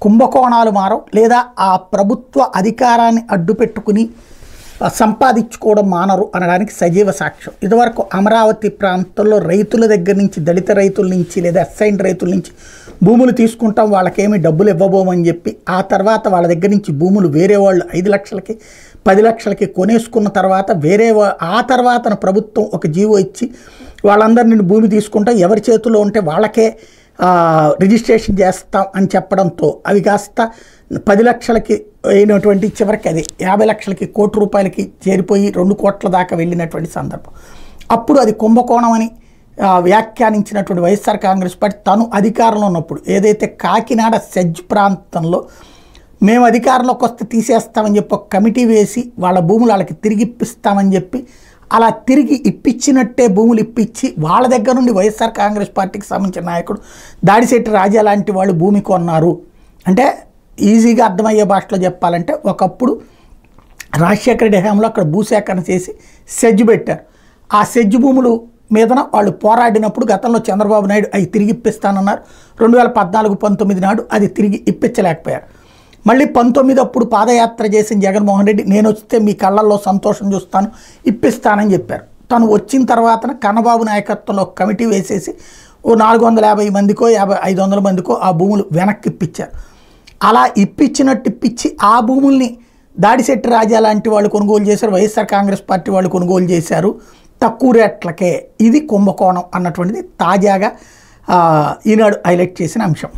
కుంభకోణాలు మారవు, లేదా ఆ ప్రభుత్వ అధికారాన్ని అడ్డుపెట్టుకుని సంపాదించుకోవడం మానరు అనడానికి సజీవ సాక్ష్యం. ఇదివరకు అమరావతి ప్రాంతంలో రైతుల దగ్గర నుంచి, దళిత రైతుల నుంచి లేదా అసైన్ రైతుల నుంచి భూములు తీసుకుంటాం, వాళ్ళకేమి డబ్బులు ఇవ్వబోమని చెప్పి ఆ తర్వాత వాళ్ళ దగ్గర నుంచి భూములు వేరే వాళ్ళు 5 లక్షలకి 10 లక్షలకి కొనేసుకున్న తర్వాత ఆ తర్వాత ప్రభుత్వం ఒక జీవో ఇచ్చి వాళ్ళందరినీ భూమి తీసుకుంటాం, ఎవరి చేతిలో ఉంటే వాళ్ళకే రిజిస్ట్రేషన్ చేస్తాం అని చెప్పడంతో అవి కాస్త 10 లక్షలకి అయినటువంటి చివరికి అది 50 లక్షలకి, ₹1,00,00,000కి చేరిపోయి 2 కోట్ల దాకా వెళ్ళినటువంటి సందర్భం. అప్పుడు అది కుంభకోణం అని వ్యాఖ్యానించినటువంటి వైఎస్ఆర్ కాంగ్రెస్ పార్టీ తను అధికారంలో ఉన్నప్పుడు ఏదైతే కాకినాడ సెజ్ ప్రాంతంలో మేము అధికారంలోకి వస్తే తీసేస్తామని చెప్పి ఒక కమిటీ వేసి వాళ్ళ భూములు వాళ్ళకి తిరిగి ఇప్పిస్తామని చెప్పి అలా తిరిగి ఇప్పించినట్టే భూములు ఇప్పించి వాళ్ళ దగ్గర నుండి వైఎస్ఆర్ కాంగ్రెస్ పార్టీకి సంబంధించిన నాయకుడు దాడిశెట్టి రాజా లాంటి వాళ్ళు భూమి కొన్నారు. అంటే ఈజీగా అర్థమయ్యే భాషలో చెప్పాలంటే ఒకప్పుడు రాజశేఖర రెడ్డి హయాంలో అక్కడ భూసేకరణ చేసి సెజ్ పెట్టారు. ఆ సెజ్ భూములు మీదన వాళ్ళు పోరాడినప్పుడు గతంలో చంద్రబాబు నాయుడు అవి తిరిగి ఇప్పిస్తానన్నారు. 2014-19 నాడు అది తిరిగి ఇప్పించలేకపోయారు. మళ్ళీ 19 అప్పుడు పాదయాత్ర చేసిన జగన్మోహన్ రెడ్డి నేను వస్తే మీ కళ్ళల్లో సంతోషం చూస్తాను, ఇప్పిస్తానని చెప్పారు. తను వచ్చిన తర్వాత కన్నబాబు నాయకత్వంలో ఒక కమిటీ వేసేసి ఓ 450 మందికో 500 మందికో ఆ భూములు వెనక్కి ఇప్పించారు. అలా ఇప్పించినట్టు ఇప్పించి ఆ భూముల్ని దాడిశెట్టి రాజా లాంటి వాళ్ళు కొనుగోలు చేశారు, వైఎస్ఆర్ కాంగ్రెస్ పార్టీ వాళ్ళు కొనుగోలు చేశారు తక్కువ రేట్లకే. ఇది కుంభకోణం అన్నటువంటిది తాజాగా ఈనాడు హైలైట్ చేసిన అంశం.